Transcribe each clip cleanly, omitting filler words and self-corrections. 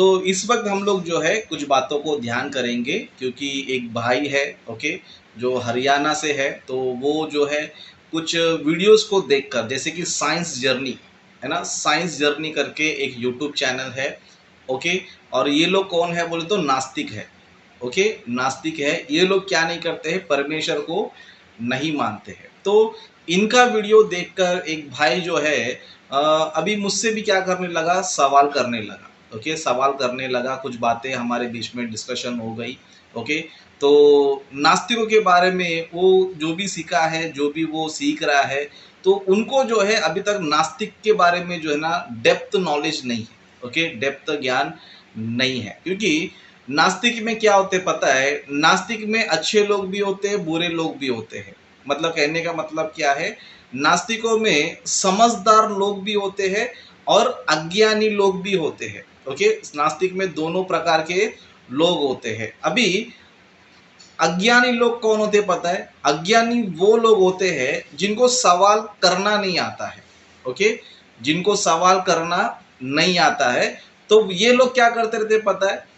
तो इस वक्त हम लोग जो है कुछ बातों को ध्यान करेंगे क्योंकि एक भाई है, ओके, जो हरियाणा से है। तो वो जो है कुछ वीडियोस को देखकर, जैसे कि साइंस जर्नी है ना, साइंस जर्नी करके एक यूट्यूब चैनल है, ओके। और ये लोग कौन है बोले तो नास्तिक है, ओके, नास्तिक है। ये लोग क्या नहीं करते हैं, परमेश्वर को नहीं मानते हैं। तो इनका वीडियो देखकर एक भाई जो है अभी मुझसे भी क्या करने लगा, सवाल करने लगा, ओके, सवाल करने लगा। कुछ बातें हमारे बीच में डिस्कशन हो गई, ओके। तो नास्तिकों के बारे में वो जो भी सीखा है, जो भी वो सीख रहा है, तो उनको जो है अभी तक नास्तिक के बारे में जो है ना डेप्थ नॉलेज नहीं है, ओके, डेप्थ ज्ञान नहीं है। क्योंकि नास्तिक में क्या होते पता है, नास्तिक में अच्छे लोग भी होते हैं, बुरे लोग भी होते हैं। मतलब कहने का मतलब क्या है, नास्तिकों में समझदार लोग भी होते हैं और अज्ञानी लोग भी होते हैं, ओके। नास्तिक में दोनों प्रकार के लोग होते हैं। अभी अज्ञानी लोग कौन होते पता है, अज्ञानी वो लोग होते हैं जिनको सवाल करना नहीं आता है, ओके, जिनको सवाल करना नहीं आता है। तो ये लोग क्या करते रहते पता है,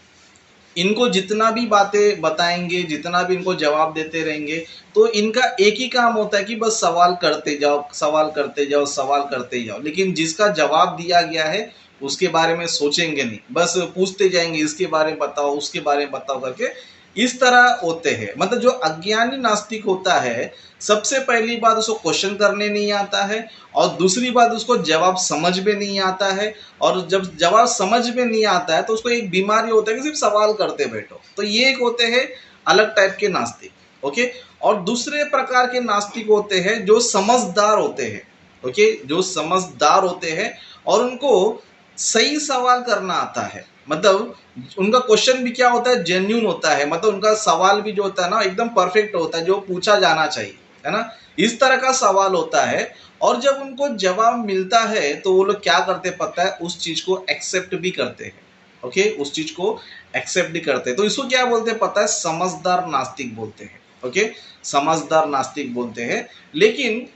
इनको जितना भी बातें बताएंगे, जितना भी इनको जवाब देते रहेंगे, तो इनका एक ही काम होता है कि बस सवाल करते जाओ, सवाल करते जाओ, सवाल करते जाओ। लेकिन जिसका जवाब दिया गया है उसके बारे में सोचेंगे नहीं, बस पूछते जाएंगे, इसके बारे में बताओ, उसके बारे में बताओ करके। इस तरह होते हैं। मतलब जो अज्ञानी नास्तिक होता है, सबसे पहली बात उसको क्वेश्चन करने नहीं आता है, और दूसरी बात उसको जवाब समझ में नहीं आता है। और जब जवाब समझ में नहीं आता है तो उसको एक बीमारी होता है कि सिर्फ सवाल करते बैठो। तो ये एक होते हैं अलग टाइप के नास्तिक, ओके। और दूसरे प्रकार के नास्तिक होते हैं जो समझदार होते हैं, ओके, जो समझदार होते हैं और उनको सही सवाल करना आता है। मतलब उनका क्वेश्चन भी क्या होता है, जेन्यून होता है। मतलब उनका सवाल भी जो होता है ना एकदम परफेक्ट होता है, जो पूछा जाना चाहिए, है ना, इस तरह का सवाल होता है। और जब उनको जवाब मिलता है तो वो लोग क्या करते पता है, उस चीज को एक्सेप्ट भी करते हैं, ओके, उस चीज को एक्सेप्ट भी करते हैं। तो इसको क्या बोलते हैं पता है, समझदार नास्तिक बोलते हैं, ओके, समझदार नास्तिक बोलते हैं। लेकिन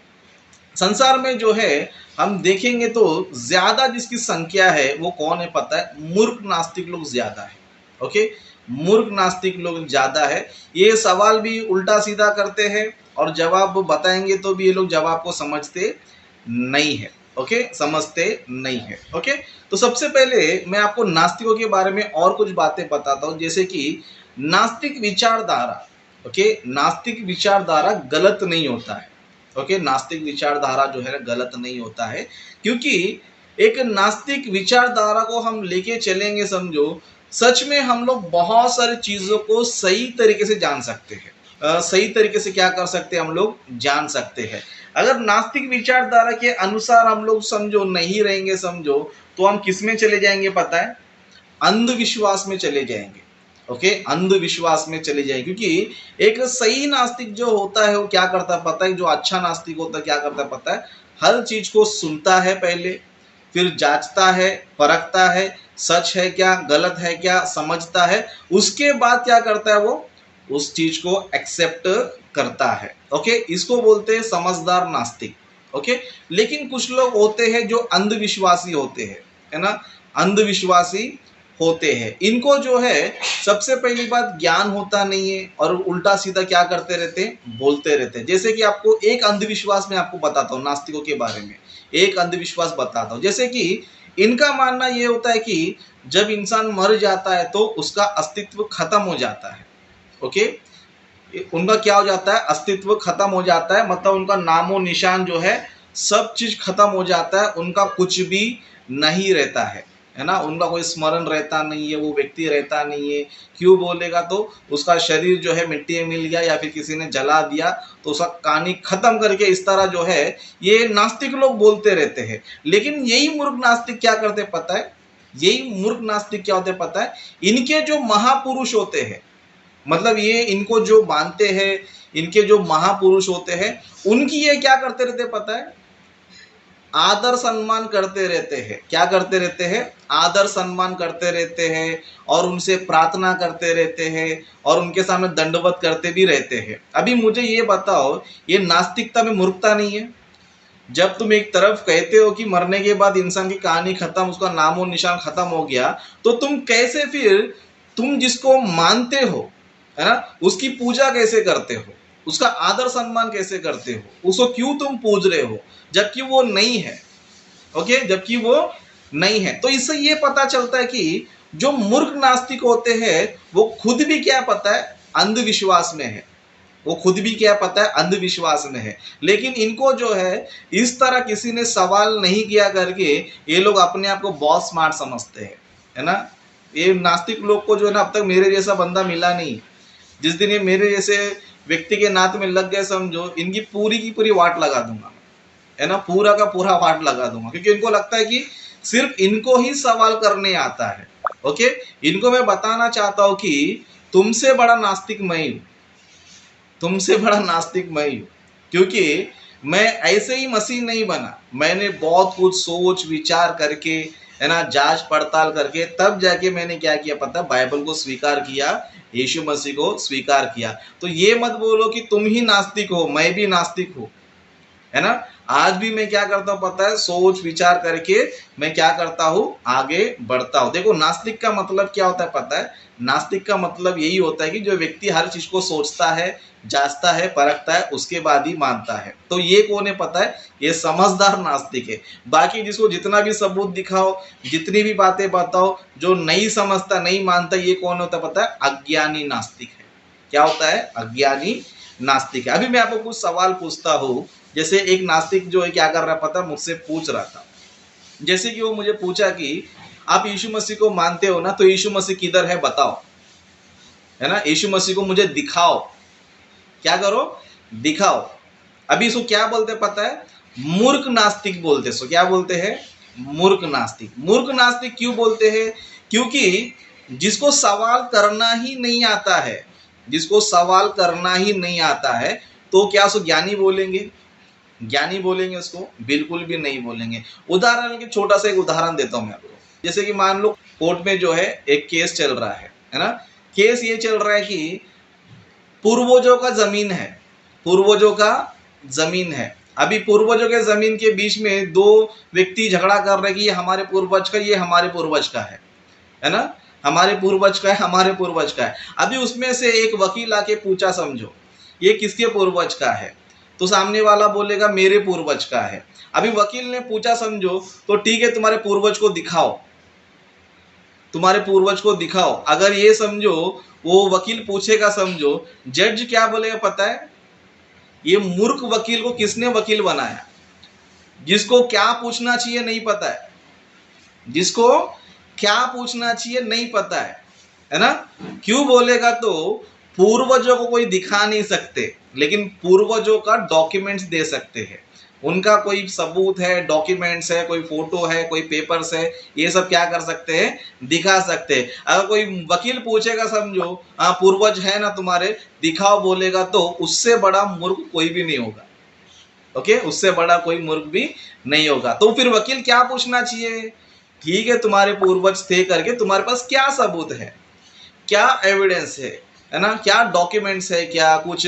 संसार में जो है हम देखेंगे तो ज्यादा जिसकी संख्या है वो कौन है पता है, मूर्ख नास्तिक लोग ज्यादा है, ओके, मूर्ख नास्तिक लोग ज्यादा है। ये सवाल भी उल्टा सीधा करते हैं और जवाब बताएंगे तो भी ये लोग जवाब को समझते नहीं है, ओके, समझते नहीं है, ओके। तो सबसे पहले मैं आपको नास्तिकों के बारे में और कुछ बातें बताता हूं, जैसे कि नास्तिक विचारधारा, ओके, नास्तिक विचारधारा गलत नहीं होता है, ओके, नास्तिक विचारधारा जो है गलत नहीं होता है। क्योंकि एक नास्तिक विचारधारा को हम लेके चलेंगे, समझो, सच में हम लोग बहुत सारी चीजों को सही तरीके से जान सकते हैं। सही तरीके से क्या कर सकते हैं, हम लोग जान सकते हैं। अगर नास्तिक विचारधारा के अनुसार हम लोग समझो नहीं रहेंगे, समझो, तो हम किस में चले जाएंगे पता है, अंधविश्वास में चले जाएंगे, ओके, अंधविश्वास में चले जाएंगे। क्योंकि एक सही नास्तिक जो होता है वो क्या करता है पता है, जो अच्छा नास्तिक होता है क्या करता है पता है, हर चीज को सुनता है पहले, फिर जांचता है, परखता है, सच है क्या, गलत है क्या, समझता है, उसके बाद क्या करता है, वो उस चीज को एक्सेप्ट करता है, ओके। इसको बोलते हैं समझदार नास्तिक, ओके। लेकिन कुछ लोग होते हैं जो अंधविश्वासी होते हैं, है ना, अंधविश्वासी होते हैं। इनको जो है सबसे पहली बात ज्ञान होता नहीं है और उल्टा सीधा क्या करते रहते हैं, बोलते रहते हैं। जैसे कि आपको एक अंधविश्वास में आपको बताता हूँ नास्तिकों के बारे में, एक अंधविश्वास बताता हूँ। जैसे कि इनका मानना ये होता है कि जब इंसान मर जाता है तो उसका अस्तित्व खत्म हो जाता है, ओके, उनका क्या हो जाता है, अस्तित्व खत्म हो जाता है। मतलब उनका नामो निशान जो है, सब चीज खत्म हो जाता है, उनका कुछ भी नहीं रहता है ना, उनका कोई स्मरण रहता नहीं है, वो व्यक्ति रहता नहीं है। क्यों बोलेगा तो उसका शरीर जो है मिट्टी में मिल गया या फिर किसी ने जला दिया तो उसका कहानी खत्म करके, इस तरह जो है ये नास्तिक लोग बोलते रहते हैं। लेकिन यही मूर्ख नास्तिक क्या करते पता है, यही मूर्ख नास्तिक क्या होते पता है, इनके जो महापुरुष होते हैं, मतलब ये इनको जो मानते हैं, इनके जो महापुरुष होते हैं, उनकी ये क्या करते रहते पता है, आदर सम्मान करते रहते हैं। क्या करते रहते हैं, आदर सम्मान करते रहते हैं और उनसे प्रार्थना करते रहते हैं और उनके सामने दंडवत करते भी रहते हैं। अभी मुझे ये बताओ, ये नास्तिकता में मूर्खता नहीं है? जब तुम एक तरफ कहते हो कि मरने के बाद इंसान की कहानी खत्म, उसका नामो निशान खत्म हो गया, तो तुम कैसे फिर तुम जिसको मानते हो, है ना, उसकी पूजा कैसे करते हो, उसका आदर सम्मान कैसे करते हो, उसको क्यों तुम पूज रहे हो जबकि वो नहीं है। ओके, जबकि वो नहीं है। तो इससे ये पता चलता है कि जो मूर्ख नास्तिक होते हैं वो खुद भी क्या पता है, अंधविश्वास में है। वो खुद भी क्या पता है, अंधविश्वास में है। लेकिन इनको जो है इस तरह किसी ने सवाल नहीं किया करके ये लोग अपने आप को बहुत स्मार्ट समझते हैं, है ना। ये नास्तिक लोग को जो है ना, अब तक मेरे जैसा बंदा मिला नहीं। जिस दिन ये मेरे जैसे व्यक्ति के नात में लग गए समझो, इनकी पूरी की पूरी वाट लगा दूंगा, है ना, पूरा का पूरा वाट लगा दूंगा, क्योंकि इनको लगता है कि सिर्फ इनको ही सवाल करने आता है। ओके, इनको मैं बताना चाहता हूं कि तुमसे बड़ा नास्तिक मैं हूं, तुमसे बड़ा नास्तिक मैं हूं, क्योंकि मैं ऐसे ही मसीह नहीं बना। मैंने बहुत कुछ सोच विचार करके, है ना, जांच पड़ताल करके तब जाके मैंने क्या किया पता, बाइबल को स्वीकार किया, यीशु मसीह को स्वीकार किया। तो ये मत बोलो कि तुम ही नास्तिक हो, मैं भी नास्तिक हूं, है ना। आज भी मैं क्या करता हूं पता है, सोच विचार करके मैं क्या करता हूं, आगे बढ़ता हूं। देखो नास्तिक का मतलब क्या होता है पता है, नास्तिक का मतलब यही होता है कि जो व्यक्ति हर चीज को सोचता है, जांचता है, परखता है, उसके बाद ही मानता है। तो ये कौन है पता है, ये समझदार नास्तिक है। बाकी जिसको जितना भी सबूत दिखाओ, जितनी भी बातें बताओ, जो नहीं समझता, नहीं मानता, ये कौन होता है पता है, अज्ञानी नास्तिक है। क्या होता है, अज्ञानी नास्तिक है। अभी मैं आपको कुछ सवाल पूछता हूँ। जैसे एक नास्तिक जो है क्या कर रहा है पता, मुझसे पूछ रहा था, जैसे कि वो मुझे पूछा कि आप यीशु मसीह को मानते हो ना, तो यीशु मसीह किधर है बताओ, है ना, यीशु मसीह को मुझे दिखाओ। क्या करो, दिखाओ। अभी इसको क्या बोलते पता है, मूर्ख नास्तिक बोलते। सो क्या बोलते हैं, मूर्ख नास्तिक। मूर्ख नास्तिक क्यों बोलते हैं, क्योंकि जिसको सवाल करना ही नहीं आता है, जिसको सवाल करना ही नहीं आता है, तो क्या उसको ज्ञानी बोलेंगे, ज्ञानी बोलेंगे उसको, बिल्कुल भी नहीं बोलेंगे। उदाहरण के छोटा सा एक उदाहरण देता हूं मैं आपको। जैसे कि मान लो कोर्ट में जो है एक केस चल रहा है ना। केस ये चल रहा है कि पूर्वजों का जमीन है, पूर्वजों का जमीन है। अभी पूर्वजों के जमीन के बीच में दो व्यक्ति झगड़ा कर रहे हैं कि ये हमारे पूर्वज का, ये हमारे पूर्वज का है ना, हमारे पूर्वज का है, हमारे पूर्वज का है। अभी उसमें से एक वकील आके पूछा समझो, ये किसके पूर्वज का है, तो सामने वाला बोलेगा मेरे पूर्वज का है। अभी वकील ने पूछा समझो, तो ठीक है तुम्हारे पूर्वज को दिखाओ, तुम्हारे पूर्वज को दिखाओ। अगर ये समझो वो वकील पूछेगा समझो, जज क्या बोलेगा पता है, ये मूर्ख वकील को किसने वकील बनाया, जिसको क्या पूछना चाहिए नहीं पता है, जिसको क्या पूछना चाहिए नहीं पता है ना। क्यों बोलेगा, तो पूर्वजों को कोई दिखा नहीं सकते, लेकिन पूर्वजों का डॉक्यूमेंट्स दे सकते हैं। उनका कोई सबूत है, डॉक्यूमेंट्स है, कोई फोटो है, कोई पेपर्स है, ये सब क्या कर सकते हैं, दिखा सकते हैं। अगर कोई वकील पूछेगा समझो, हाँ पूर्वज है ना तुम्हारे, दिखाओ बोलेगा, तो उससे बड़ा मूर्ख कोई भी नहीं होगा। ओके, उससे बड़ा कोई मूर्ख भी नहीं होगा। तो फिर वकील क्या पूछना चाहिए, ठीक है तुम्हारे पूर्वज थे करके, तुम्हारे पास क्या सबूत है, क्या एविडेंस है ना, क्या डॉक्यूमेंट्स है, क्या कुछ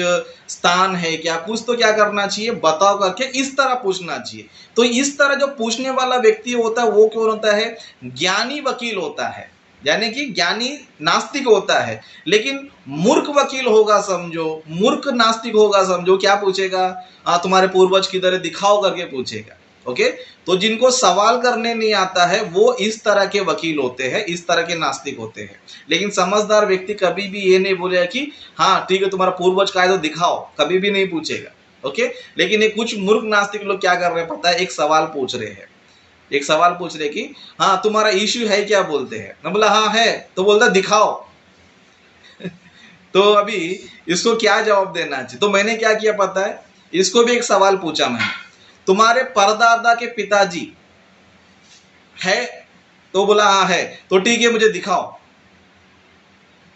स्थान है, क्या कुछ तो क्या करना चाहिए बताओ करके इस तरह पूछना चाहिए। तो इस तरह जो पूछने वाला व्यक्ति होता है वो कौन होता है, ज्ञानी वकील होता है, यानी कि ज्ञानी नास्तिक होता है। लेकिन मूर्ख वकील होगा समझो, मूर्ख नास्तिक होगा समझो, क्या पूछेगा, तुम्हारे पूर्वज किधर है दिखाओ करके पूछेगा। ओके, तो जिनको सवाल करने नहीं आता है वो इस तरह के वकील होते हैं, इस तरह के नास्तिक होते हैं। लेकिन समझदार व्यक्ति कभी भी ये नहीं बोलेगा कि हाँ ठीक है तुम्हारा पूर्वज का है तो दिखाओ, कभी भी नहीं पूछेगा। ओके, लेकिन ये कुछ मूर्ख नास्तिक लोग क्या कर रहे हैं पता है, एक सवाल पूछ रहे हैं, एक सवाल पूछ रहे कि हाँ तुम्हारा इश्यू है क्या, बोलते हैं ना, बोला हाँ है, तो बोलता दिखाओ। तो अभी इसको क्या जवाब देना चाहिए, तो मैंने क्या किया पता है, इसको भी एक सवाल पूछा मैंने, तुम्हारे परदादा के पिताजी है, तो बोला हाँ है, तो ठीक है मुझे दिखाओ।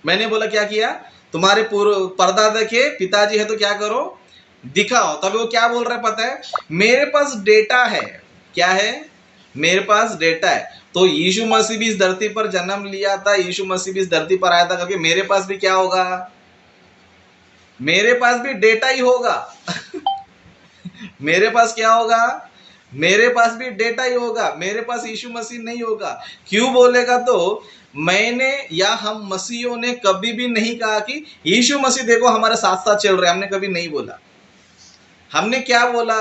मैंने बोला क्या किया, तुम्हारे पूर्व परदादा के पिताजी है तो क्या करो, दिखाओ। तभी वो क्या बोल रहा है पता है, मेरे पास डेटा है। क्या है, मेरे पास डेटा है। तो यीशु मसीह भी इस धरती पर जन्म लिया था, यीशु मसीह भी इस धरती पर आया था करके मेरे पास भी क्या होगा, मेरे पास भी डेटा ही होगा। मेरे पास क्या होगा, मेरे पास भी डेटा ही होगा, मेरे पास यीशु मसीह नहीं होगा। क्यों बोलेगा तो मैंने या हम मसीहियों ने कभी भी नहीं कहा कि यीशु मसीह देखो हमारे साथ साथ चल रहे, हमने कभी नहीं बोला। हमने क्या बोला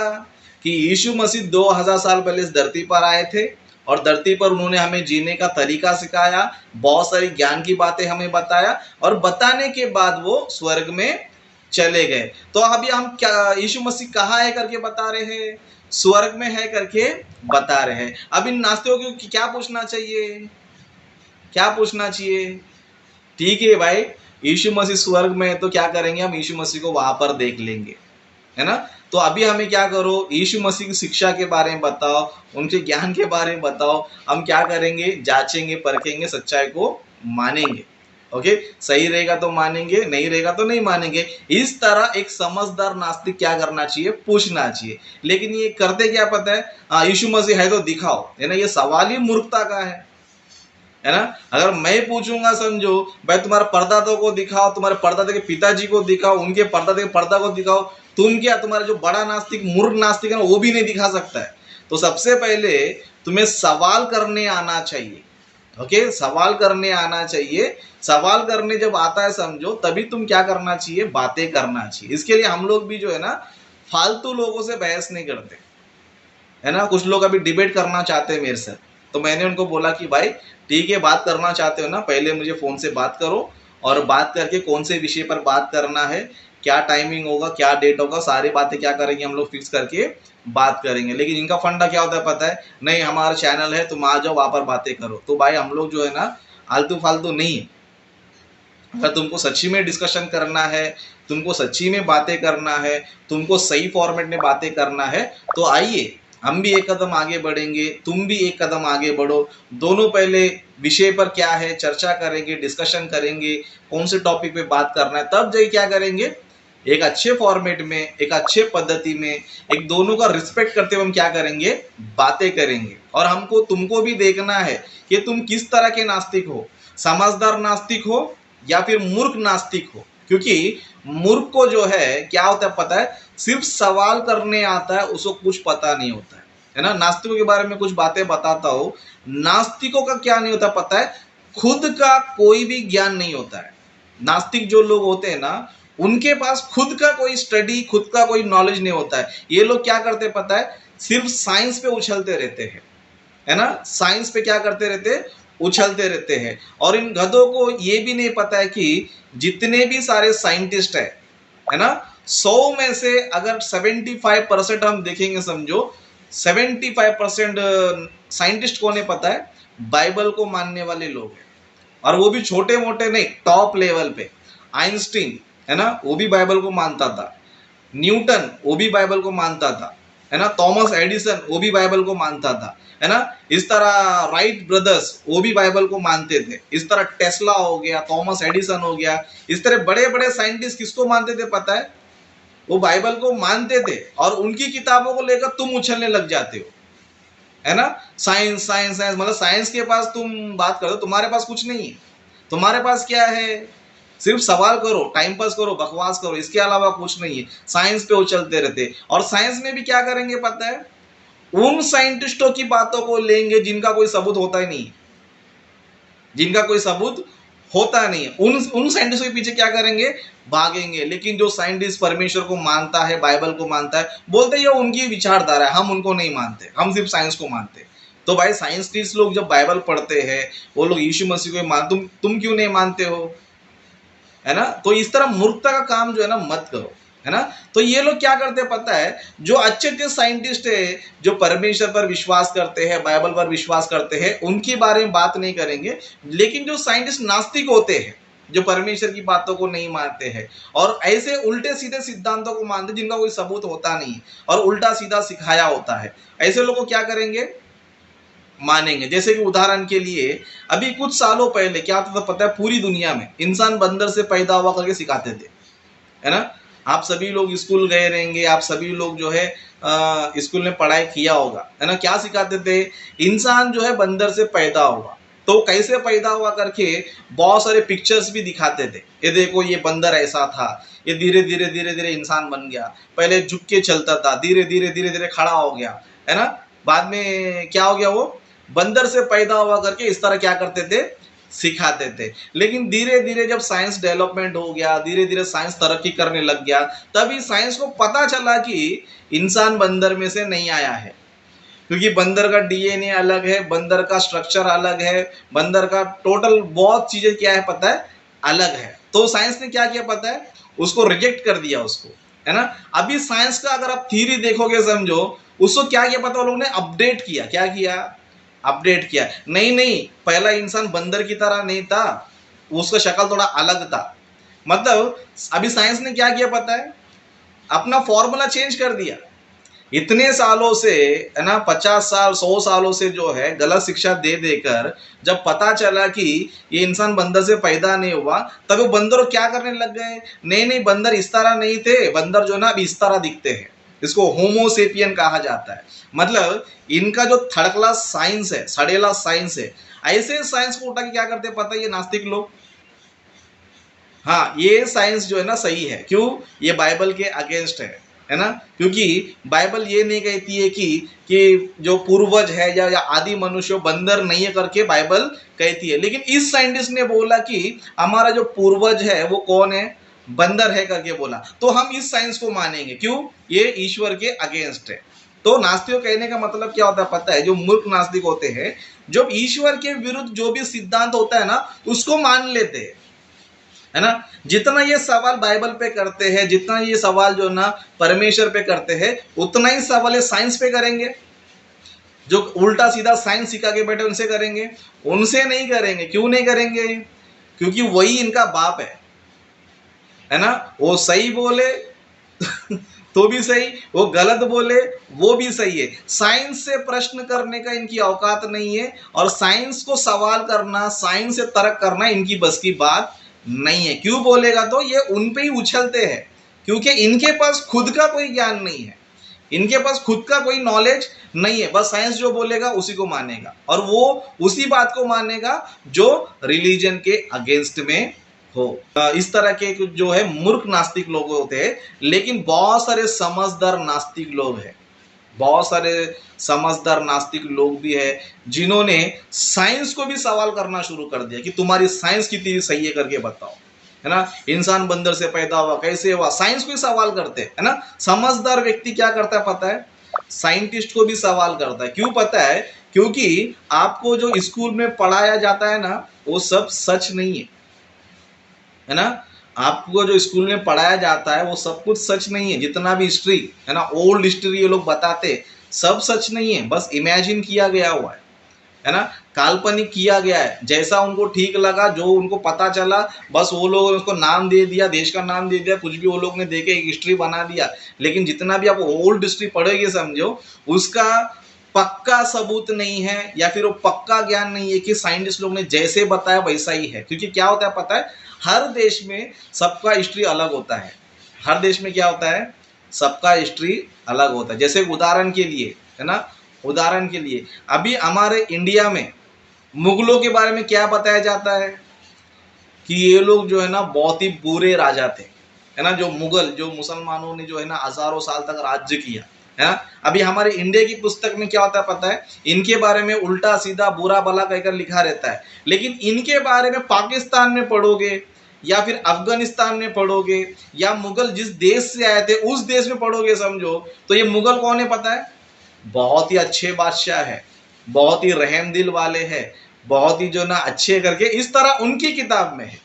कि यीशु मसीह 2000 साल पहले इस धरती पर आए थे और धरती पर उन्होंने हमें जीने का तरीका सिखाया, बहुत सारी ज्ञान की बातें हमें बताया और बताने के बाद वो स्वर्ग में चले गए। तो अभी हम क्या यीशु मसीह कहाँ है करके बता रहे हैं, स्वर्ग में है करके बता रहे हैं। अब इन नास्तिकों को क्या पूछना चाहिए, क्या पूछना चाहिए? ठीक है भाई, यीशु मसीह स्वर्ग में है तो क्या करेंगे, हम यीशु मसीह को वहां पर देख लेंगे, है ना। तो अभी हमें क्या करो, यीशु मसीह की शिक्षा के बारे में बताओ, उनके ज्ञान के बारे में बताओ। हम क्या करेंगे, जांचेंगे, परखेंगे, सच्चाई को मानेंगे। ओके, सही रहेगा तो मानेंगे, नहीं रहेगा तो नहीं मानेंगे। इस तरह एक समझदार नास्तिक क्या करना चाहिए, पूछना चाहिए। लेकिन ये करते क्या पता है, यीशु मसीह है तो दिखाओ, है ना। ये सवाल ही मूर्खता का है ना। अगर मैं पूछूंगा, समझो भाई तुम्हारे परदादों को दिखाओ, तुम्हारे परदादे के पिताजी को दिखाओ, उनके परदादे के पर्दा को दिखाओ, तुम क्या, तुम्हारा जो बड़ा नास्तिक मूर्ख नास्तिक है ना वो भी नहीं दिखा सकता है। तो सबसे पहले तुम्हें सवाल करने आना चाहिए। ओके, सवाल करने आना चाहिए। सवाल करने जब आता है समझो, तभी तुम क्या करना चाहिए, बातें करना चाहिए। इसके लिए हम लोग भी जो है ना फालतू लोगों से बहस नहीं करते, है ना। कुछ लोग अभी डिबेट करना चाहते हैं मेरे से, तो मैंने उनको बोला कि भाई ठीक है, बात करना चाहते हो ना, पहले मुझे फ़ोन से बात करो और बात करके कौन से विषय पर बात करना है, क्या टाइमिंग होगा, क्या डेट होगा, सारी बातें क्या करेंगे हम लोग फिक्स करके बात करेंगे। लेकिन इनका फंडा क्या होता है पता है, नहीं हमारा चैनल है, तुम आ जाओ वहाँ पर बातें करो। तो भाई हम लोग जो है ना आलतू फालतू नहीं है। अगर तुमको सच्ची में डिस्कशन करना है, तुमको सच्ची में बातें करना है, तुमको सही फॉर्मेट में बातें करना है, तो आइए हम भी एक कदम आगे बढ़ेंगे, तुम भी एक कदम आगे बढ़ो। दोनों पहले विषय पर क्या है चर्चा करेंगे, डिस्कशन करेंगे, कौन से टॉपिक पे बात करना है, तब जाके क्या करेंगे, एक अच्छे फॉर्मेट में, एक अच्छे पद्धति में, एक दोनों का रिस्पेक्ट करते हुए हम क्या करेंगे, बातें करेंगे। और हमको तुमको भी देखना है कि तुम किस तरह के नास्तिक हो, समझदार नास्तिक हो या फिर मूर्ख नास्तिक हो। क्योंकि मूर्ख को जो है क्या होता है पता है, सिर्फ सवाल करने आता है, उसको कुछ पता नहीं होता है ना। नास्तिकों के बारे में कुछ बातें बताता हूँ। नास्तिकों का क्या नहीं होता पता है, खुद का कोई भी ज्ञान नहीं होता है। नास्तिक जो लोग होते हैं ना, उनके पास खुद का कोई स्टडी, खुद का कोई नॉलेज नहीं होता है। ये लोग क्या करते हैं पता है, सिर्फ साइंस पे उछलते रहते हैं, है ना। साइंस पे क्या करते रहते, उछलते रहते हैं। और इन गधों को ये भी नहीं पता है कि जितने भी सारे साइंटिस्ट है ना, 100 में से अगर 75% हम देखेंगे समझो, 75% साइंटिस्ट कौन है पता है, बाइबल को मानने वाले लोग हैं। और वो भी छोटे मोटे नहीं, टॉप लेवल पे। आइंस्टीन है ना, वो भी बाइबल को मानता था। न्यूटन वो भी बाइबल को मानता था, है ना। थॉमस एडिसन वो भी बाइबल को मानता था, है ना। इस तरह राइट ब्रदर्स वो भी बाइबल को मानते थे। इस तरह टेस्ला हो गया, थॉमस एडिसन हो गया, इस तरह बड़े बड़े साइंटिस्ट किसको मानते थे पता है, वो बाइबल को मानते थे। और उनकी किताबों को लेकर तुम उछलने लग जाते हो, है ना। साइंस साइंस साइंस, मतलब साइंस के पास तुम बात करो, तुम्हारे पास कुछ नहीं है। तुम्हारे पास क्या है, सिर्फ सवाल करो, टाइम पास करो, बकवास करो, इसके अलावा कुछ नहीं है। साइंस पे उछलते रहते। और साइंस में भी क्या करेंगे पता है, उन साइंटिस्टों की बातों को लेंगे जिनका कोई सबूत होता ही नहीं, जिनका कोई सबूत होता नहीं है, उन साइंटिस्टों के पीछे क्या करेंगे, भागेंगे। लेकिन जो साइंटिस्ट परमेश्वर को मानता है, बाइबल को मानता है, बोलते ये उनकी विचारधारा है, हम उनको नहीं मानते, हम सिर्फ साइंस को मानते हैं। तो भाई साइंटिस्ट लोग जब बाइबल पढ़ते हैं, वो लोग यीशु मसीह को मान, तुम क्यों नहीं मानते हो, है ना। तो इस तरह मूर्खता का काम जो है ना मत करो, है ना। तो ये लोग क्या करते हैं पता है, जो अच्छे अच्छे साइंटिस्ट है, जो परमेश्वर पर विश्वास करते हैं, बाइबल पर विश्वास करते हैं, उनके बारे में बात नहीं करेंगे। लेकिन जो साइंटिस्ट नास्तिक होते हैं, जो परमेश्वर की बातों को नहीं मानते हैं और ऐसे उल्टे सीधे सिद्धांतों को मानते, जिनका कोई सबूत होता नहीं और उल्टा सीधा सिखाया होता है, ऐसे लोगों को क्या करेंगे, मानेंगे। जैसे कि उदाहरण के लिए अभी कुछ सालों पहले क्या होता था पता है, पूरी दुनिया में इंसान बंदर से पैदा हुआ करके सिखाते थे, है ना। आप सभी लोग स्कूल गए रहेंगे, आप सभी लोग जो है स्कूल में पढ़ाई किया होगा, है ना। क्या सिखाते थे, इंसान जो है बंदर से पैदा हुआ, तो कैसे पैदा हुआ करके बहुत सारे पिक्चर्स भी दिखाते थे। ये देखो ये बंदर ऐसा था, ये धीरे धीरे धीरे धीरे इंसान बन गया, पहले झुक के चलता था, धीरे धीरे धीरे धीरे खड़ा हो गया, है ना। बाद में क्या हो गया, वो बंदर से पैदा हुआ करके इस तरह क्या करते थे, सिखाते थे। लेकिन धीरे धीरे जब साइंस डेवलपमेंट हो गया, धीरे धीरे साइंस तरक्की करने लग गया, तभी साइंस को पता चला कि इंसान बंदर में से नहीं आया है, क्योंकि बंदर का डीएनए अलग है, बंदर का स्ट्रक्चर अलग है, बंदर का टोटल बहुत चीजें क्या है पता है, अलग है। तो साइंस ने क्या किया पता है, उसको रिजेक्ट कर दिया उसको, है ना। अभी साइंस का अगर आप थ्योरी देखोगे समझो, उसको क्या किया पता, लोगों ने अपडेट किया, क्या किया, अपडेट किया। नहीं नहीं, पहला इंसान बंदर की तरह नहीं था, उसका शक्ल थोड़ा अलग था। मतलब अभी साइंस ने क्या किया पता है, अपना फॉर्मूला चेंज कर दिया। इतने सालों से, है ना, 50 साल 100 सालों से जो है गलत शिक्षा दे देकर जब पता चला कि ये इंसान बंदर से पैदा नहीं हुआ, तब वो बंदर क्या करने लग गए, नहीं नहीं बंदर इस तरह नहीं थे, बंदर जो ना अब इस तरह दिखते हैं, इसको होमोसेपियन कहा जाता है। मतलब इनका जो थर्ड क्लास साइंस है, सड़ेला साइंस है, ऐसे साइंस को उठा के क्या करते पता है ये नास्तिक लोग। हाँ, ये साइंस जो है ना सही है, क्यों, ये बाइबल के अगेंस्ट है ना। क्योंकि बाइबल ये नहीं कहती है कि जो पूर्वज है या आदि मनुष्य बंदर नहीं है करके बाइबल कहती है। लेकिन इस साइंटिस्ट ने बोला कि हमारा जो पूर्वज है वो कौन है, बंदर है करके बोला, तो हम इस साइंस को मानेंगे, क्यों, ये ईश्वर के अगेंस्ट है। तो नास्तिक कहने का मतलब क्या होता है पता है, जो मूर्ख नास्तिक होते हैं, जो ईश्वर के विरुद्ध जो भी सिद्धांत होता है ना उसको मान लेते हैं, है ना। जितना ये सवाल बाइबल पे करते हैं, जितना ये सवाल जो ना परमेश्वर पे करते हैं, उतना ही सवाल ये साइंस पे करेंगे। जो उल्टा सीधा साइंस सिखा के बैठे उनसे करेंगे, उनसे नहीं करेंगे। क्यों नहीं करेंगे, क्योंकि वही इनका बाप है ना। वो सही बोले तो भी सही, वो गलत बोले वो भी सही है। साइंस से प्रश्न करने का इनकी औकात नहीं है, और साइंस को सवाल करना, साइंस से तर्क करना इनकी बस की बात नहीं है। क्यों बोलेगा, तो ये उन पे ही उछलते हैं, क्योंकि इनके पास खुद का कोई ज्ञान नहीं है, इनके पास खुद का कोई नॉलेज नहीं है। बस साइंस जो बोलेगा उसी को मानेगा, और वो उसी बात को मानेगा जो रिलीजन के अगेंस्ट में हो। इस तरह के कुछ जो है मूर्ख नास्तिक लोग होते हैं। लेकिन बहुत सारे समझदार नास्तिक लोग हैं, बहुत सारे समझदार नास्तिक लोग भी है, जिन्होंने साइंस को भी सवाल करना शुरू कर दिया कि तुम्हारी साइंस कितनी सही है करके बताओ, है ना। इंसान बंदर से पैदा हुआ, कैसे हुआ, साइंस को ही सवाल करते हैं, है ना। समझदार व्यक्ति क्या करता है पता है, साइंटिस्ट को भी सवाल करता है। क्यों पता है, क्योंकि आपको जो स्कूल में पढ़ाया जाता है ना वो सब सच नहीं है ना। आपको जो स्कूल में पढ़ाया जाता है वो सब कुछ सच नहीं है। जितना भी हिस्ट्री है ना, ओल्ड हिस्ट्री ये लोग बताते, सब सच नहीं है, बस इमेजिन किया गया हुआ है ना, काल्पनिक किया गया है। जैसा उनको ठीक लगा, जो उनको पता चला, बस वो लोग उसको नाम दे दिया, देश का नाम दे दिया, कुछ भी वो लोग ने देखे एक हिस्ट्री बना दिया। लेकिन जितना भी आप ओल्ड हिस्ट्री पढ़ोगे समझो, उसका पक्का सबूत नहीं है, या फिर वो पक्का ज्ञान नहीं है कि साइंटिस्ट लोग ने जैसे बताया वैसा ही है। क्योंकि क्या होता है पता है, हर देश में सबका हिस्ट्री अलग होता है। हर देश में क्या होता है, सबका हिस्ट्री अलग होता है। जैसे उदाहरण के लिए, है ना, उदाहरण के लिए अभी हमारे इंडिया में मुगलों के बारे में क्या बताया जाता है कि ये लोग जो है ना बहुत ही बुरे राजा थे, है ना। जो मुगल, जो मुसलमानों ने जो है ना हजारों साल तक राज्य किया, है ना। अभी हमारे इंडिया की पुस्तक में क्या होता है पता है, इनके बारे में उल्टा सीधा बुरा भला कहकर लिखा रहता है। लेकिन इनके बारे में पाकिस्तान में पढ़ोगे, या फिर अफगानिस्तान में पढ़ोगे, या मुगल जिस देश से आए थे उस देश में पढ़ोगे समझो, तो ये मुगल कौन है पता है, बहुत ही अच्छे बादशाह है, बहुत ही रहम दिल वाले हैं, बहुत ही जो ना अच्छे करके इस तरह उनकी किताब में है।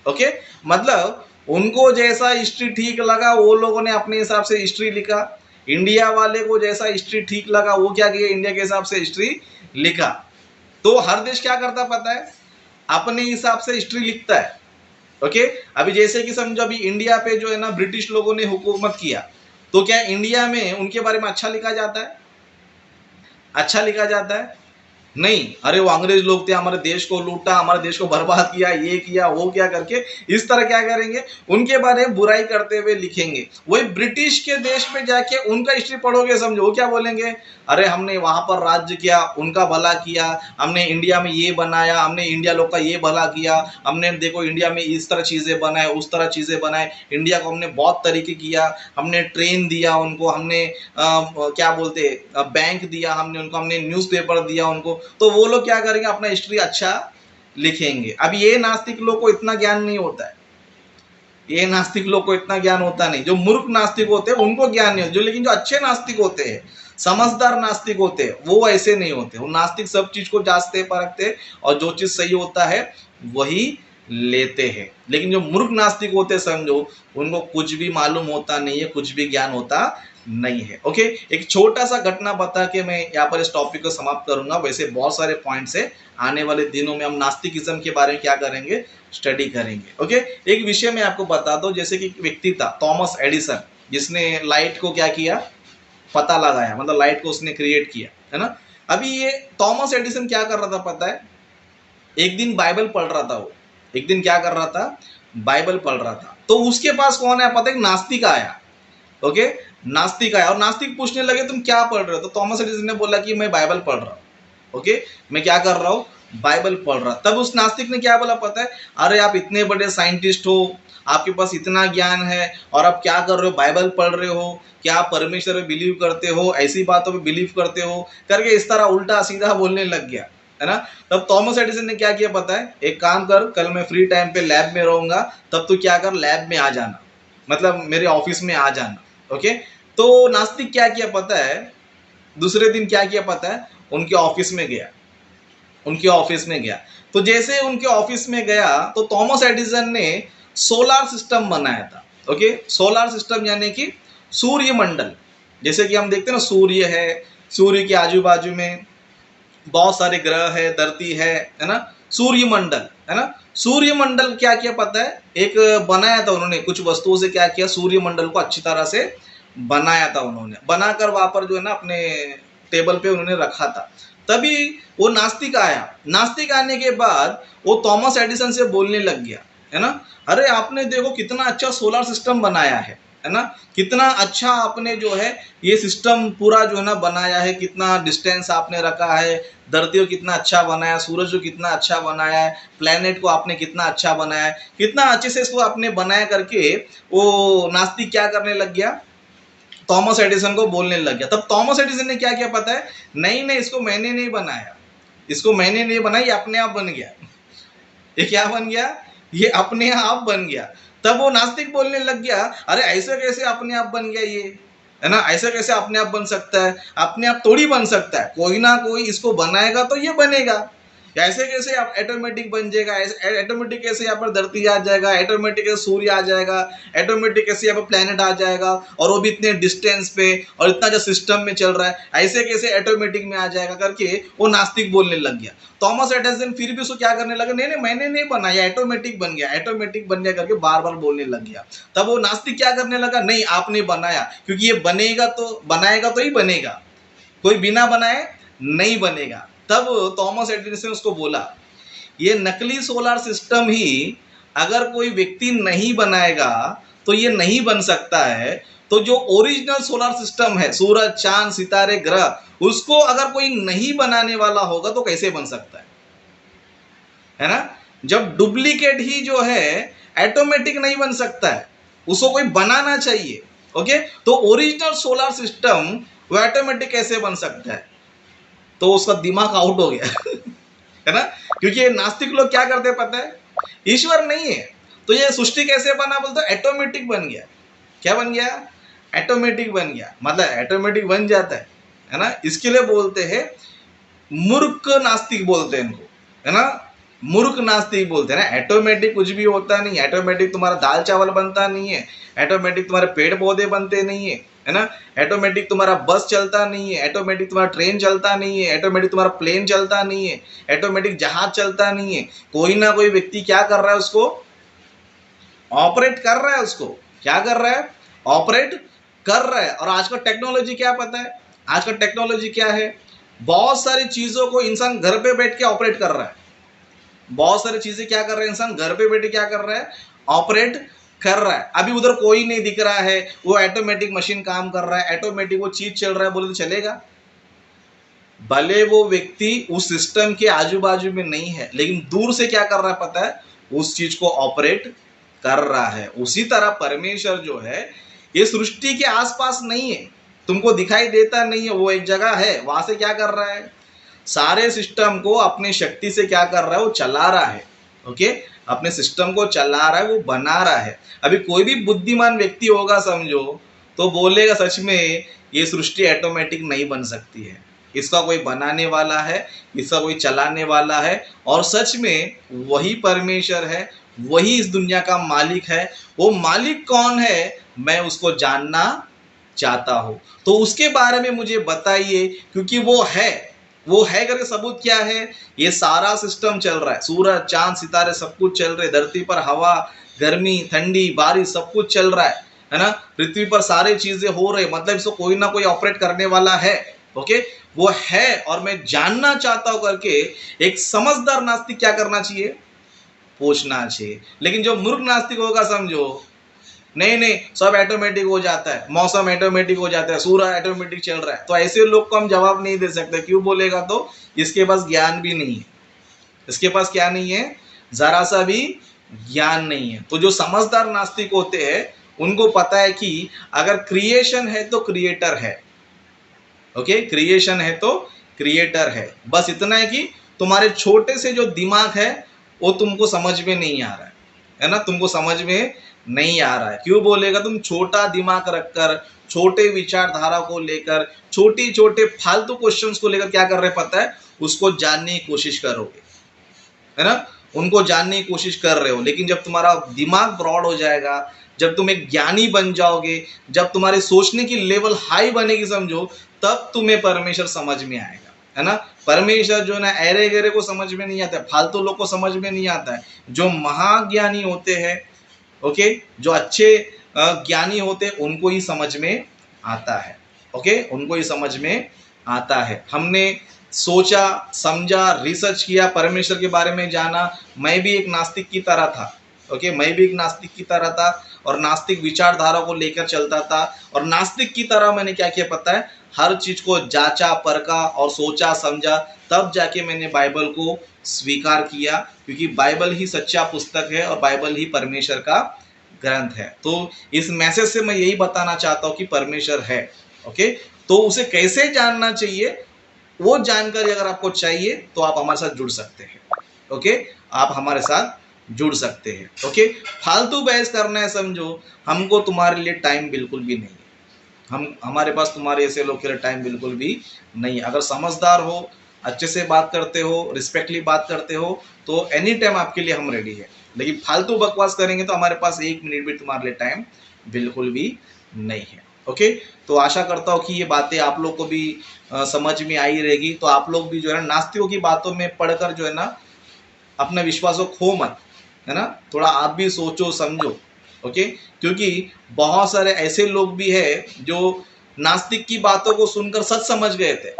ओके, मतलब उनको जैसा हिस्ट्री ठीक लगा वो लोगों ने अपने हिसाब से हिस्ट्री लिखा। इंडिया वाले को जैसा हिस्ट्री ठीक लगा वो क्या किया, इंडिया के हिसाब से हिस्ट्री लिखा। तो हर देश क्या करता पता है, अपने हिसाब से हिस्ट्री लिखता है। ओके, अभी जैसे कि समझो अभी इंडिया पे जो है ना ब्रिटिश लोगों ने हुकूमत किया, तो क्या इंडिया में उनके बारे में अच्छा लिखा जाता है, अच्छा लिखा जाता है, नहीं, अरे वो अंग्रेज लोग थे, हमारे देश को लूटा, हमारे देश को बर्बाद किया, ये किया वो क्या करके इस तरह क्या करेंगे, उनके बारे में बुराई करते हुए लिखेंगे। वही ब्रिटिश के देश में जाके उनका हिस्ट्री पढ़ोगे, समझो वो क्या बोलेंगे, अरे हमने वहां पर राज्य किया, उनका भला किया, हमने इंडिया में ये बनाया, हमने इंडिया लोग का ये भला किया, हमने देखो इंडिया में इस तरह चीजें बनाए, उस तरह चीजें बनाए, इंडिया को हमने बहुत तरीके किया, हमने ट्रेन दिया उनको, हमने क्या बोलते बैंक दिया हमने उनको, हमने न्यूज़पेपर दिया उनको। तो वो लोग क्या करेंगे, अपना हिस्ट्री अच्छा लिखेंगे। अब ये नास्तिक लोग को इतना ज्ञान नहीं होता है, ये नास्तिक लोग को इतना ज्ञान होता नहीं। जो मूर्ख नास्तिक होते हैं उनको ज्ञान नहीं होता, जो लेकिन जो अच्छे नास्तिक होते हैं, समझदार नास्तिक होते हैं, वो ऐसे नहीं होते। वो नास्तिक सब चीज को जांचते परखते और जो चीज सही होता है वही लेते हैं। लेकिन जो मूर्ख नास्तिक होते हैं, समझो उनको कुछ भी मालूम होता नहीं है, कुछ भी ज्ञान होता नहीं है। ओके, एक छोटा सा घटना बता के मैं यहाँ पर इस टॉपिक को समाप्त करूंगा। वैसे बहुत सारे पॉइंट्स है, आने वाले दिनों में हम नास्तिकिज्म के बारे में क्या करेंगे, स्टडी करेंगे। ओके, एक विषय मैं आपको बता दो, जैसे कि एक व्यक्ति था थॉमस एडिसन, जिसने लाइट को क्या किया, पता लगाया, मतलब लाइट को उसने क्रिएट किया, है ना। अभी ये थॉमस एडिसन क्या कर रहा था पता है, एक दिन बाइबल पढ़ रहा था वो, एक दिन क्या कर रहा था, बाइबल पढ़ रहा था। तो उसके पास कौन है पता है, एक नास्तिक आया। ओके, नास्तिक आया और नास्तिक पूछने लगे तुम क्या पढ़ रहे हो। तो थॉमस एडिसन ने बोला कि मैं बाइबल पढ़ रहा हूँ। ओके, मैं क्या कर रहा हूँ, बाइबल पढ़ रहा। तब उस नास्तिक ने क्या बोला पता है, अरे आप इतने बड़े साइंटिस्ट हो, आपके पास इतना ज्ञान है और आप क्या कर रहे हो, बाइबल पढ़ रहे हो, क्या आप परमेश्वर में बिलीव करते हो, ऐसी बातों में बिलीव करते हो, करके इस तरह उल्टा सीधा बोलने लग गया, है ना। तब थॉमस एडिसन ने क्या किया पता है, एक काम कर, कल मैं फ्री टाइम पे लैब में रहूंगा, तब तू क्या कर, लैब में आ जाना, मतलब मेरे ऑफिस में आ जाना। ओके, तो नास्तिक क्या किया पता है, दूसरे दिन क्या किया पता है, उनके ऑफिस में गया, उनके ऑफिस में गया। तो जैसे उनके ऑफिस में गया तो थॉमस एडिसन ने सोलार सिस्टम बनाया था। ओके, सोलार सिस्टम यानी कि सूर्य मंडल, जैसे कि हम देखते हैं ना, सूर्य है, सूर्य के आजू बाजू में बहुत सारे ग्रह है, धरती है ना, सूर्य मंडल, है ना। सूर्य मंडल क्या किया पता है, एक बनाया था उन्होंने, कुछ वस्तुओं से क्या किया, सूर्य मंडल को अच्छी तरह से बनाया था उन्होंने, बनाकर वहां पर जो है ना अपने टेबल पे उन्होंने रखा था। तभी वो नास्तिक आया, नास्तिक आने के बाद वो थॉमस एडिसन से बोलने लग गया, है ना, अरे आपने देखो कितना अच्छा सोलर सिस्टम बनाया है ना, कितना अच्छा आपने जो है ये सिस्टम पूरा जो है ना बनाया है, कितना डिस्टेंस आपने रखा है, धरती को कितना अच्छा बनाया, सूरज को कितना अच्छा बनाया है, प्लेनेट को आपने कितना अच्छा बनाया है, कितना अच्छे से इसको आपने बनाया करके वो नास्तिक क्या करने लग गया, थॉमस एडिसन को बोलने लग गया। तब थॉमस एडिसन ने क्या किया पता है, नहीं नहीं इसको मैंने नहीं बनाया, इसको मैंने नहीं बनाया, ये अपने आप बन गया। ये क्या बन गया, ये अपने आप बन गया। तब वो नास्तिक बोलने लग गया, अरे ऐसे कैसे अपने आप बन गया ये, है ना, ऐसे कैसे अपने आप बन सकता है, अपने आप थोड़ी बन सकता है, कोई ना कोई इसको बनाएगा तो ये बनेगा। ऐसे कैसे आप ऑटोमेटिक बन जाएगा, ऑटोमेटिक कैसे यहाँ पर धरती आ जाएगा, ऑटोमेटिक कैसे सूर्य आ जाएगा, ऑटोमेटिक कैसे यहाँ पर प्लेनेट आ जाएगा, और वो भी इतने डिस्टेंस पे और इतना जो सिस्टम में चल रहा है, ऐसे कैसे ऑटोमेटिक में आ जाएगा करके वो नास्तिक बोलने लग गया। थॉमस एडिसन फिर भी उसको क्या करने लगा, नहीं नहीं मैंने नहीं बनाया, ऑटोमेटिक बन गया, ऑटोमेटिक बन गया करके बार बार बोलने लग गया। तब वो नास्तिक क्या करने लगा, नहीं आपने बनाया, क्योंकि ये बनेगा तो बनाएगा तो ही बनेगा, कोई बिना बनाए नहीं बनेगा। तब थॉमस एडिसन ने उसको बोला, ये नकली सोलर सिस्टम ही अगर कोई व्यक्ति नहीं बनाएगा तो ये नहीं बन सकता है, तो जो ओरिजिनल सोलर सिस्टम है, सूरज चांद सितारे ग्रह, उसको अगर कोई नहीं बनाने वाला होगा तो कैसे बन सकता है ना। जब डुप्लीकेट ही जो है ऑटोमेटिक नहीं बन सकता है, उसको कोई बनाना चाहिए। ओके, तो ओरिजिनल सोलर सिस्टम वो ऑटोमेटिक कैसे बन सकता है, तो उसका दिमाग आउट हो गया है ना। क्योंकि ये नास्तिक लोग क्या करते हैं पता है, ईश्वर नहीं है तो ये सृष्टि कैसे बना, बोलते ऑटोमेटिक बन गया। क्या बन गया, ऑटोमेटिक बन गया, मतलब ऑटोमेटिक बन जाता है ना। इसके लिए बोलते हैं मूर्ख नास्तिक बोलते हैं इनको, है ना, मूर्ख नास्तिक बोलते हैं ना। ऑटोमेटिक कुछ भी होता नहीं, ऑटोमेटिक तुम्हारा दाल चावल बनता नहीं है, ऑटोमेटिक तुम्हारे पेड़ पौधे बनते नहीं है ना, ऑटोमेटिक तुम्हारा बस चलता नहीं है, ऑटोमेटिक तुम्हारा ट्रेन चलता नहीं है, ऑटोमेटिक तुम्हारा प्लेन चलता नहीं है, ऑटोमेटिक जहाज चलता नहीं है। कोई ना कोई व्यक्ति क्या कर रहा है, उसको ऑपरेट कर रहा है, उसको क्या कर रहा है, ऑपरेट कर रहा है। और आज का टेक्नोलॉजी क्या पता है, आज का टेक्नोलॉजी क्या है, बहुत सारी चीजों को इंसान घर पे बैठ के ऑपरेट कर रहा है। बहुत सारी चीजें क्या कर रहा है इंसान घर पे बैठे क्या कर रहा है, ऑपरेट कर रहा है। अभी उधर कोई नहीं दिख रहा है, वो ऑटोमेटिक मशीन काम कर रहा है, ऑटोमेटिक वो चीज चल रहा है, बोले तो चलेगा? भले वो व्यक्ति उस सिस्टम के आजू बाजू में नहीं है, लेकिन दूर से क्या कर रहा है पता है, उस चीज को ऑपरेट कर रहा है। उसी तरह परमेश्वर जो है ये सृष्टि के आसपास नहीं है, तुमको दिखाई देता नहीं है, वो एक जगह है, वहां से क्या कर रहा है, सारे सिस्टम को अपनी शक्ति से क्या कर रहा है, वो चला रहा है। ओके, अपने सिस्टम को चला रहा है, वो बना रहा है। अभी कोई भी बुद्धिमान व्यक्ति होगा समझो, तो बोलेगा सच में ये सृष्टि ऑटोमेटिक नहीं बन सकती है, इसका कोई बनाने वाला है, इसका कोई चलाने वाला है, और सच में वही परमेश्वर है, वही इस दुनिया का मालिक है। वो मालिक कौन है, मैं उसको जानना चाहता हूं, तो उसके बारे में मुझे बताइए, क्योंकि वो है करके सबूत क्या है, ये सारा सिस्टम चल रहा है, सूरज चांद सितारे सब कुछ चल रहे, धरती पर हवा गर्मी ठंडी बारिश सब कुछ चल रहा है ना, पृथ्वी पर सारी चीजें हो रही, मतलब इसको कोई ना कोई ऑपरेट करने वाला है। ओके, वो है और मैं जानना चाहता हूं करके एक समझदार नास्तिक क्या करना चाहिए, पूछना चाहिए। लेकिन जो मूर्ख नास्तिक होगा समझो, नहीं नहीं सब ऑटोमेटिक हो जाता है, मौसम ऑटोमेटिक हो जाता है, सूरज ऑटोमेटिक चल रहा है, तो ऐसे लोग को हम जवाब नहीं दे सकते। क्यों बोलेगा, तो इसके पास ज्ञान भी नहीं है, इसके पास क्या नहीं है, जरा सा भी ज्ञान नहीं है। तो जो समझदार नास्तिक होते हैं उनको पता है कि अगर क्रिएशन है तो क्रिएटर है। ओके, क्रिएशन है तो क्रिएटर है, बस इतना है कि तुम्हारे छोटे से जो दिमाग है वो तुमको समझ में नहीं आ रहा है ना, तुमको समझ में नहीं आ रहा है। क्यों बोलेगा, तुम छोटा दिमाग रखकर, छोटे विचारधारा को लेकर, छोटी छोटे फालतू क्वेश्चंस को लेकर क्या कर रहे पता है, उसको जानने की कोशिश करोगे, है ना, उनको जानने की कोशिश कर रहे हो। लेकिन जब तुम्हारा दिमाग ब्रॉड हो जाएगा, जब तुम एक ज्ञानी बन जाओगे, जब तुम्हारे सोचने की लेवल हाई बनेगी समझो, तब तुम्हें परमेश्वर समझ में आएगा, है ना। परमेश्वर जो ना ऐरे गहरे को समझ में नहीं आता है, फालतू लोग को समझ में नहीं आता है। जो महाज्ञानी होते हैं, ओके, जो अच्छे ज्ञानी होते हैं, उनको ही समझ में आता है। ओके, उनको ही समझ में आता है। हमने सोचा समझा रिसर्च किया, परमेश्वर के बारे में जाना। मैं भी एक नास्तिक की तरह था, ओके, मैं भी एक नास्तिक की तरह था और नास्तिक विचारधारा को लेकर चलता था। और नास्तिक की तरह मैंने क्या किया पता है, हर चीज को जांचा परखा और सोचा समझा, तब जाके मैंने बाइबल को स्वीकार किया, क्योंकि बाइबल ही सच्चा पुस्तक है और बाइबल ही परमेश्वर का ग्रंथ है। तो इस मैसेज से मैं यही बताना चाहता हूँ कि परमेश्वर है। ओके, तो उसे कैसे जानना चाहिए, वो जानकारी अगर आपको चाहिए तो आप हमारे साथ जुड़ सकते हैं। ओके, आप हमारे साथ जुड़ सकते हैं। ओके, फालतू बहस करना है समझो, हमको तुम्हारे लिए टाइम बिल्कुल भी नहीं है, हमारे पास तुम्हारे ऐसे लोग के लिए टाइम बिल्कुल भी नहीं है। अगर समझदार हो, अच्छे से बात करते हो, रिस्पेक्टली बात करते हो, तो एनी टाइम आपके लिए हम रेडी है। लेकिन फालतू बकवास करेंगे तो हमारे पास 1 मिनट भी तुम्हारे लिए टाइम बिल्कुल भी नहीं है। ओके, तो आशा करता हूँ कि ये बातें आप लोग को भी समझ में आई रहेगी। तो आप लोग भी जो है ना नास्तिकों की बातों में पढ़कर जो है ना अपने विश्वास को खो मत, है ना, थोड़ा आप भी सोचो समझो। ओके, क्योंकि बहुत सारे ऐसे लोग भी हैं जो नास्तिक की बातों को सुनकर सच समझ गए थे,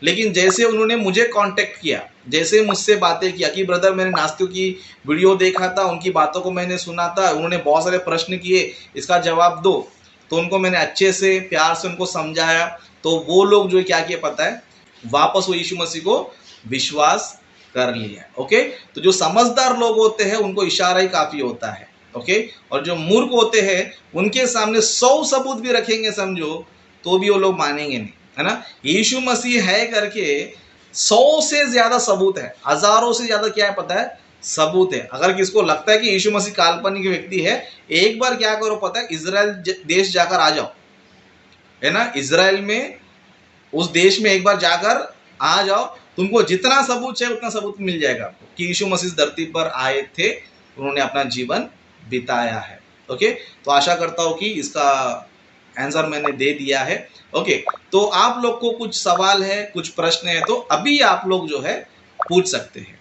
लेकिन जैसे उन्होंने मुझे कांटेक्ट किया, जैसे मुझसे बातें किया कि ब्रदर मैंने नास्तिक की वीडियो देखा था, उनकी बातों को मैंने सुना था, उन्होंने बहुत सारे प्रश्न किए, इसका जवाब दो, तो उनको मैंने अच्छे से प्यार से उनको समझाया, तो वो लोग जो क्या किया पता है, वापस वो यीशु मसीह को विश्वास कर लिया। ओके, तो जो समझदार लोग होते हैं उनको इशारा ही काफी होता है। ओके, और जो मूर्ख होते हैं उनके सामने 100 सबूत भी रखेंगे समझो, तो भी वो लोग मानेंगे नहीं, है ना। यीशु मसीह है करके 100 से ज्यादा सबूत है, हजारों से ज्यादा क्या है पता है, सबूत है। अगर किसको लगता है कि यीशु मसीह काल्पनिक व्यक्ति है, एक बार क्या करो पता है, इजराइल देश जाकर आ जाओ, है ना, इजराइल में उस देश में एक बार जाकर आ जाओ, तुमको जितना सबूत चाहिए उतना सबूत मिल जाएगा आपको कि यीशु मसीह धरती पर आए थे, उन्होंने अपना जीवन बिताया है। ओके, तो आशा करता हूँ कि इसका आंसर मैंने दे दिया है। ओके, तो आप लोग को कुछ सवाल है, कुछ प्रश्न है, तो अभी आप लोग जो है पूछ सकते हैं।